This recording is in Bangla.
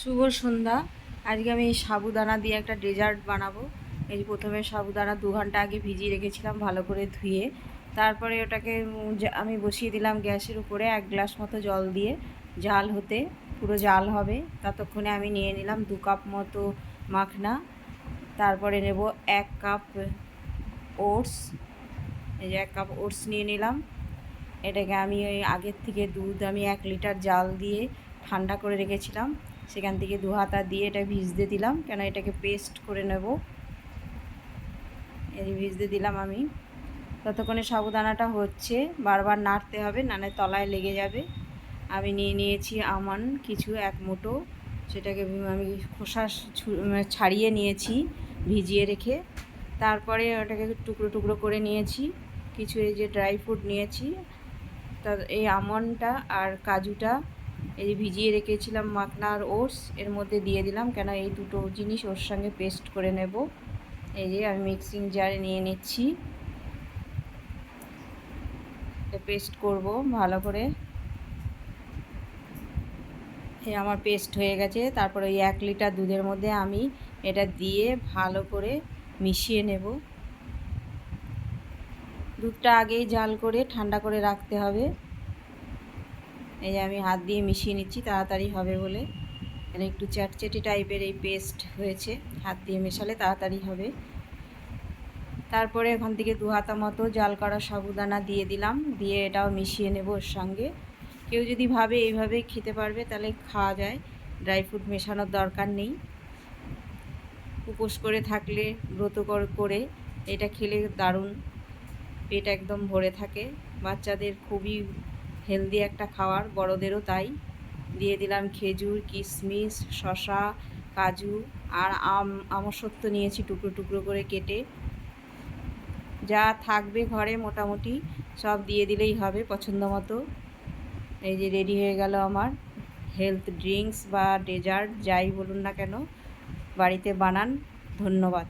শুভ সন্ধ্যা। আজকে আমি এই সাবুদানা দিয়ে একটা ডেজার্ট বানাবো। এই যে প্রথমে সাবুদানা 2 ঘন্টা আগে ভিজিয়ে রেখেছিলাম ভালো করে ধুয়ে। তারপরে ওটাকে আমি বসিয়ে দিলাম গ্যাসের উপরে 1 গ্লাস মতো জল দিয়ে জাল হতে, পুরো জাল হবে ততক্ষণে আমি নিয়ে নিলাম 2 কাপ মতো মাখনা। তারপরে নেব 1 কাপ ওটস। এই যে 1 কাপ ওটস নিয়ে নিলাম। এটাকে আমি ওই আগের থেকে দুধ আমি 1 লিটার জাল দিয়ে ঠান্ডা করে রেখেছিলাম, সেখান থেকে 2 হাতা দিয়ে এটা ভিজতে দিলাম, কেন এটাকে পেস্ট করে নেব। এই ভিজতে দিলাম আমি। ততক্ষণে সাবুদানাটা হচ্ছে, বারবার নাড়তে হবে, নাহলে তলায় লেগে যাবে। আমি নিয়ে নিয়েছি আমন্ড কিছু 1 মুঠো, সেটাকে আমি খোসা ছাড়িয়ে নিয়েছি ভিজিয়ে রেখে। তারপরে ওটাকে টুকরো টুকরো করে নিয়েছি। কিছু এই যে ড্রাই ফ্রুট নিয়েছি, তা এই আমন্ডটা আর কাজুটা এই যে ভিজিয়ে রেখেছিলাম মাখনা আর ওটস এর মধ্যে দিয়ে দিলাম, কেন এই দুটো জিনিস ওর সঙ্গে পেস্ট করে নেব। এই যে আমি মিক্সিং জারে নিয়ে নিচ্ছি, পেস্ট করব ভালো করে। এই আমার পেস্ট হয়ে গেছে। তারপরে ওই 1 লিটার দুধের মধ্যে আমি এটা দিয়ে ভালো করে মিশিয়ে নেব। দুধটা আগেই জাল করে ঠান্ডা করে রাখতে হবে। এই যে আমি হাত দিয়ে মিশিয়ে নিচ্ছি তাড়াতাড়ি হবে বলে, এখানে একটু চ্যাটচেটি টাইপের এই পেস্ট হয়েছে, হাত দিয়ে মেশালে তাড়াতাড়ি হবে। তারপরে ওখান থেকে 2 হাতা মতো জাল করা সাবুদানা দিয়ে দিলাম, দিয়ে এটাও মিশিয়ে নেব ওর সঙ্গে। কেউ যদি ভাবে এইভাবে খেতে পারবে তাহলে খাওয়া যায়, ড্রাই ফ্রুট মেশানোর দরকার নেই। উপোস করে থাকলে ব্রত করে এটা খেলে দারুণ, পেট একদম ভরে থাকে। বাচ্চাদের খুবই হেলদি একটা খাবার, বড়দেরও তাই। দিয়ে দিলাম খেজুর, কিশমিশ, শসা, কাজু আর আমসত্ত্ব নিয়েছি টুকরো টুকরো করে কেটে। যা থাকবে ঘরে মোটামুটি সব দিয়ে দিলেই হবে পছন্দ মতো। এই যে রেডি হয়ে গেল আমার হেলথ ড্রিঙ্কস বা ডেজার্ট, যাই বলুন না কেন, বাড়িতে বানান। ধন্যবাদ।